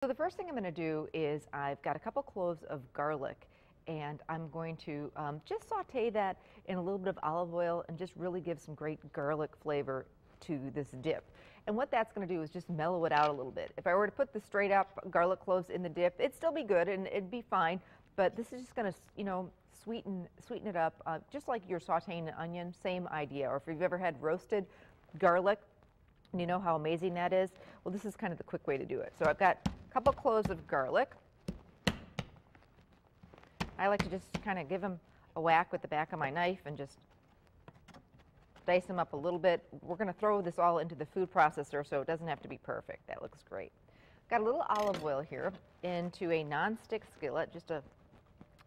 So the first thing I'm going to do is I've got a couple cloves of garlic, and I'm going to just saute that in a little bit of olive oil and just really give some great garlic flavor to this dip. And what that's going to do is just mellow it out a little bit. If I were to put the straight up garlic cloves in the dip, it'd still be good and it'd be fine, but this is just going to, sweeten it up, just like you're sauteing an onion, same idea. Or if you've ever had roasted garlic, and you know how amazing that is, well, this is kind of the quick way to do it. So I've got a couple cloves of garlic. I like to just kind of give them a whack with the back of my knife and just dice them up a little bit. We're going to throw this all into the food processor, so it doesn't have to be perfect. That looks great. Got a little olive oil here into a non-stick skillet,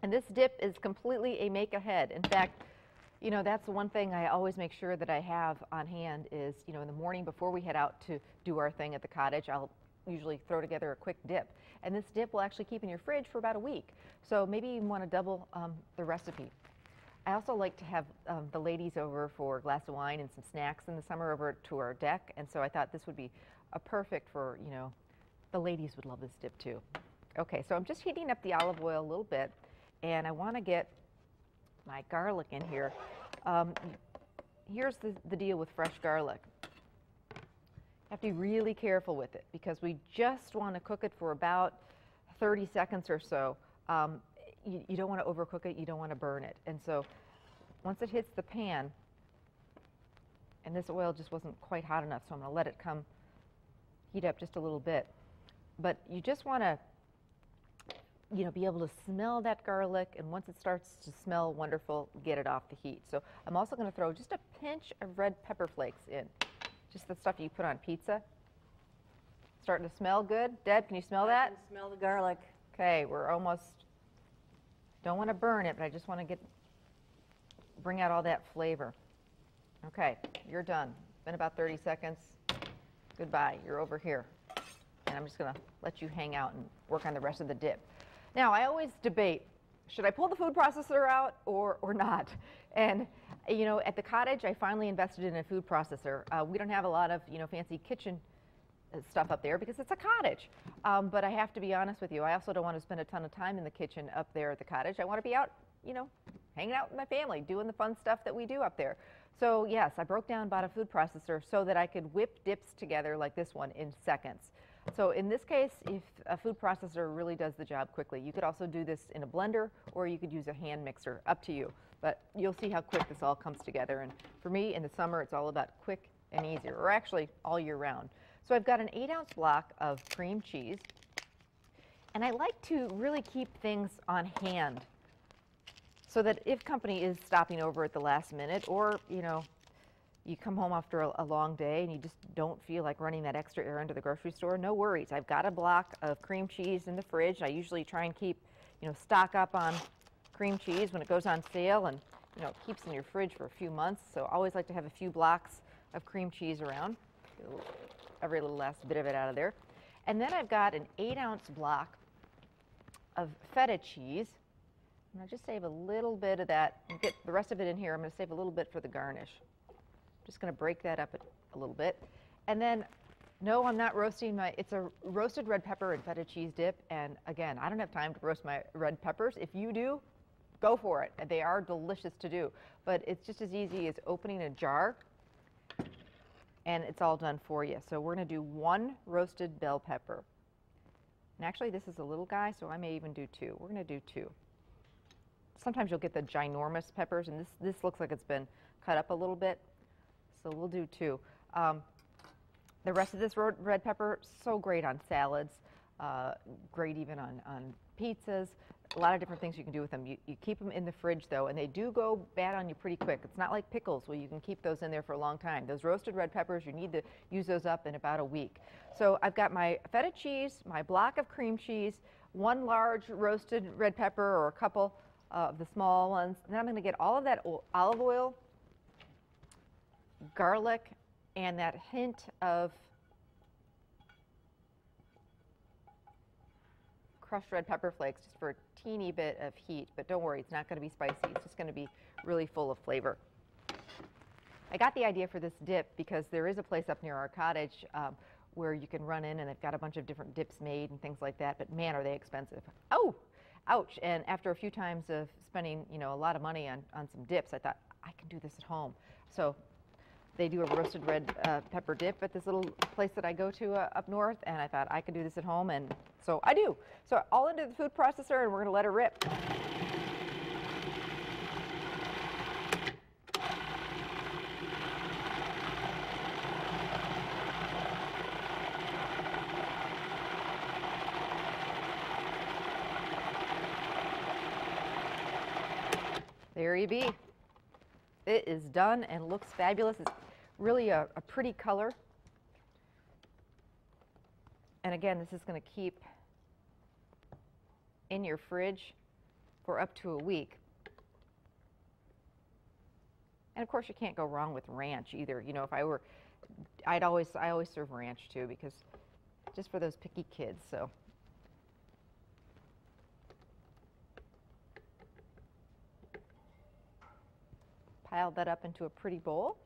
and this dip is completely a make ahead. In fact, that's the one thing I always make sure that I have on hand is, in the morning before we head out to do our thing at the cottage, I'll usually throw together a quick dip. And this dip will actually keep in your fridge for about a week. So maybe you want to double the recipe. I also like to have the ladies over for a glass of wine and some snacks in the summer over to our deck. And so I thought this would be a perfect for, the ladies would love this dip too. Okay, so I'm just heating up the olive oil a little bit, and I want to get my garlic in here. Here's the deal with fresh garlic. You have to be really careful with it because we just want to cook it for about 30 seconds or so. You don't want to overcook it, you don't want to burn it. And so once it hits the pan, and this oil just wasn't quite hot enough, so I'm going to let it heat up just a little bit. But you just want to be able to smell that garlic, and once it starts to smell wonderful, get it off the heat. So I'm also going to throw just a pinch of red pepper flakes in, just the stuff you put on pizza. Starting to smell good. Deb, can you smell that? I can smell the garlic. Okay, we're almost, don't want to burn it, but I just want to bring out all that flavor. Okay, you're done. Been about 30 seconds. Goodbye, you're over here. And I'm just going to let you hang out and work on the rest of the dip. Now, I always debate, should I pull the food processor out or not? And, at the cottage, I finally invested in a food processor. We don't have a lot of, fancy kitchen stuff up there because it's a cottage. But I have to be honest with you, I also don't want to spend a ton of time in the kitchen up there at the cottage. I want to be out, hanging out with my family, doing the fun stuff that we do up there. So yes, I broke down, bought a food processor so that I could whip dips together like this one in seconds. So in this case, if a food processor really does the job quickly, you could also do this in a blender or you could use a hand mixer, up to you. But you'll see how quick this all comes together. And for me, in the summer, it's all about quick and easier, or actually all year round. So I've got an 8-ounce block of cream cheese. And I like to really keep things on hand so that if company is stopping over at the last minute, or, you come home after a long day and you just don't feel like running that extra errand to the grocery store, no worries. I've got a block of cream cheese in the fridge. I usually try and keep, stock up on cream cheese when it goes on sale, and, it keeps in your fridge for a few months. So I always like to have a few blocks of cream cheese around. Every little last bit of it out of there. And then I've got an 8-ounce block of Feta cheese. And I'll just save a little bit of that and get the rest of it in here. I'm going to save a little bit for the garnish. Just going to break that up a little bit. And then, no, I'm not roasting it's a roasted red pepper and Feta cheese dip. And again, I don't have time to roast my red peppers. If you do, go for it. They are delicious to do. But it's just as easy as opening a jar, and it's all done for you. So we're going to do 1 roasted bell pepper. And actually, this is a little guy, so I may even do 2. We're going to do 2. Sometimes you'll get the ginormous peppers, and this looks like it's been cut up a little bit. So we'll do 2. The rest of this red pepper, so great on salads, great even on pizzas, a lot of different things you can do with them. You keep them in the fridge, though, and they do go bad on you pretty quick. It's not like pickles where you can keep those in there for a long time. Those roasted red peppers, you need to use those up in about a week. So I've got my Feta cheese, my block of cream cheese, 1 large roasted red pepper or a couple of the small ones. Then I'm going to get all of that olive oil, garlic, and that hint of crushed red pepper flakes just for a teeny bit of heat. But don't worry, it's not going to be spicy. It's just going to be really full of flavor. I got the idea for this dip because there is a place up near our cottage where you can run in and they've got a bunch of different dips made and things like that, but man, are they expensive. Oh, ouch. And after a few times of spending, you know, a lot of money on some dips, I thought, I can do this at home. So they do a roasted red pepper dip at this little place that I go to up north, and I thought I could do this at home, and so I do. So all into the food processor, and we're going to let it rip. There you be. It is done and looks fabulous. It's really a pretty color. And again, this is going to keep in your fridge for up to a week. And of course, you can't go wrong with ranch either. You know, if I were, I always serve ranch too, because just for those picky kids. So. Pile that up into a pretty bowl.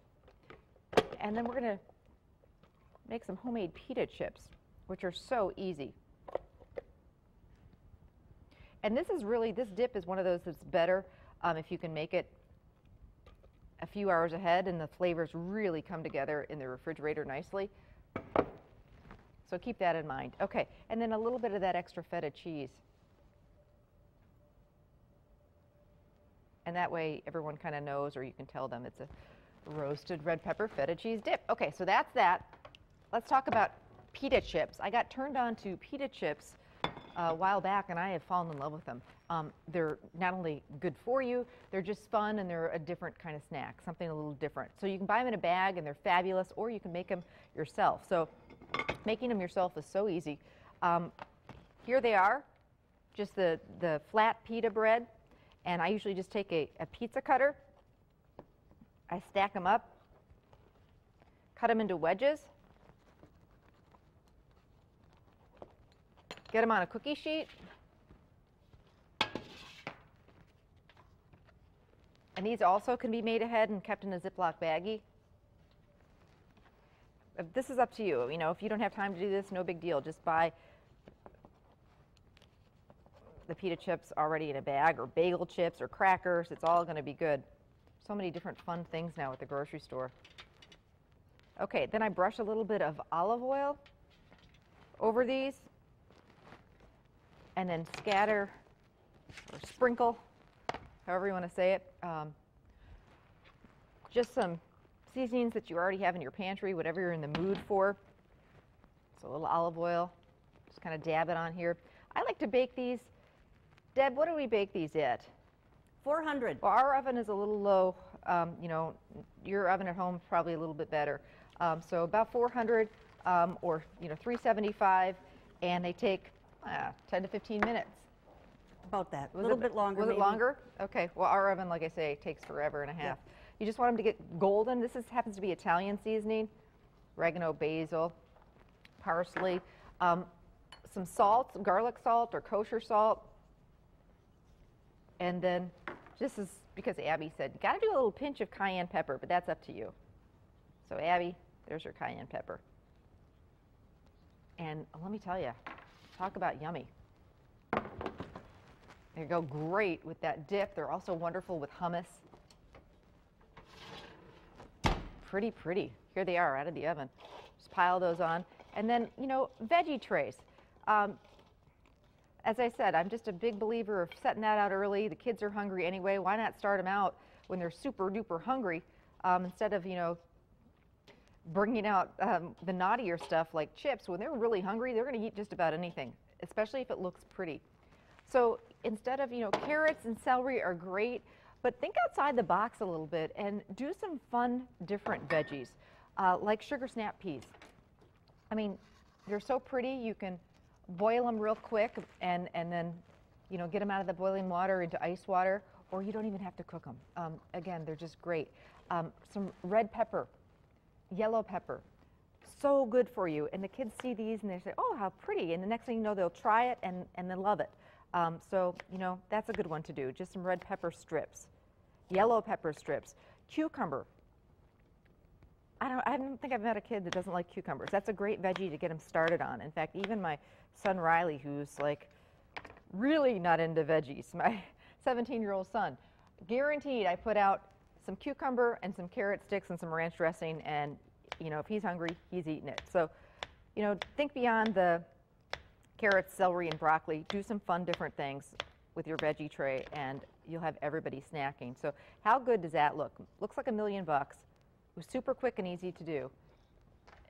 And then we're going to make some homemade pita chips, which are so easy. And this is really, this dip is one of those that's better if you can make it a few hours ahead and the flavors really come together in the refrigerator nicely. So keep that in mind. Okay, and then a little bit of that extra feta cheese. And that way everyone kind of knows, or you can tell them it's a roasted red pepper feta cheese dip. Okay, so that's that. Let's talk about pita chips. I got turned on to pita chips a while back, and I have fallen in love with them. They're not only good for you, they're just fun, and they're a different kind of snack, something a little different. So you can buy them in a bag, and they're fabulous, or you can make them yourself. So making them yourself is so easy. Here they are, just the flat pita bread. And I usually just take a pizza cutter, I stack them up, cut them into wedges, get them on a cookie sheet, and these also can be made ahead and kept in a Ziploc baggie. This is up to you. You know, if you don't have time to do this, no big deal. Just buy the pita chips already in a bag, or bagel chips or crackers. It's all going to be good. So many different fun things now at the grocery store. Okay, then I brush a little bit of olive oil over these, and then scatter or sprinkle, however you want to say it, just some seasonings that you already have in your pantry, whatever you're in the mood for. So a little olive oil, just kind of dab it on here. I like to bake these. Deb, what do we bake these at? 400. Well, our oven is a little low. You know, your oven at home is probably a little bit better. So about 400 or, you know, 375, and they take 10 to 15 minutes. About that. A little bit longer. Was maybe. it longer? Okay. Well, our oven, like I say, takes forever and a half. Yeah. You just want them to get golden. This happens to be Italian seasoning, oregano, basil, parsley, some salt, garlic salt or kosher salt. And then, just as because Abby said, you got to do a little pinch of cayenne pepper, but that's up to you. So Abby, there's your cayenne pepper. And let me tell you, talk about yummy. They go great with that dip. They're also wonderful with hummus. Pretty, pretty. Here they are out of the oven. Just pile those on. And then, you know, veggie trays. As I said, I'm just a big believer of setting that out early. The kids are hungry anyway. Why not start them out when they're super duper hungry instead of, you know, bringing out the naughtier stuff like chips. When they're really hungry, they're going to eat just about anything, especially if it looks pretty. So instead of, you know, carrots and celery are great, but think outside the box a little bit and do some fun, different veggies like sugar snap peas. I mean, they're so pretty. You can boil them real quick and then, you know, get them out of the boiling water into ice water, or you don't even have to cook them. Again, they're just great. Some red pepper, yellow pepper, so good for you. And the kids see these and they say, oh, how pretty. And the next thing you know, they'll try it and they love it. So, you know, that's a good one to do. Just some red pepper strips, yellow pepper strips, cucumber. I don't think I've met a kid that doesn't like cucumbers. That's a great veggie to get him started on. In fact, even my son Riley, who's like really not into veggies, my 17-year-old son, guaranteed I put out some cucumber and some carrot sticks and some ranch dressing, and you know, if he's hungry, he's eating it. So, you know, think beyond the carrots, celery, and broccoli. Do some fun, different things with your veggie tray, and you'll have everybody snacking. So how good does that look? Looks like $1 million. It was super quick and easy to do.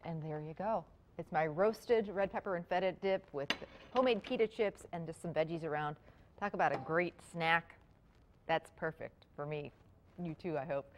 And there you go. It's my roasted red pepper and feta dip with homemade pita chips and just some veggies around. Talk about a great snack. That's perfect for me. You too, I hope.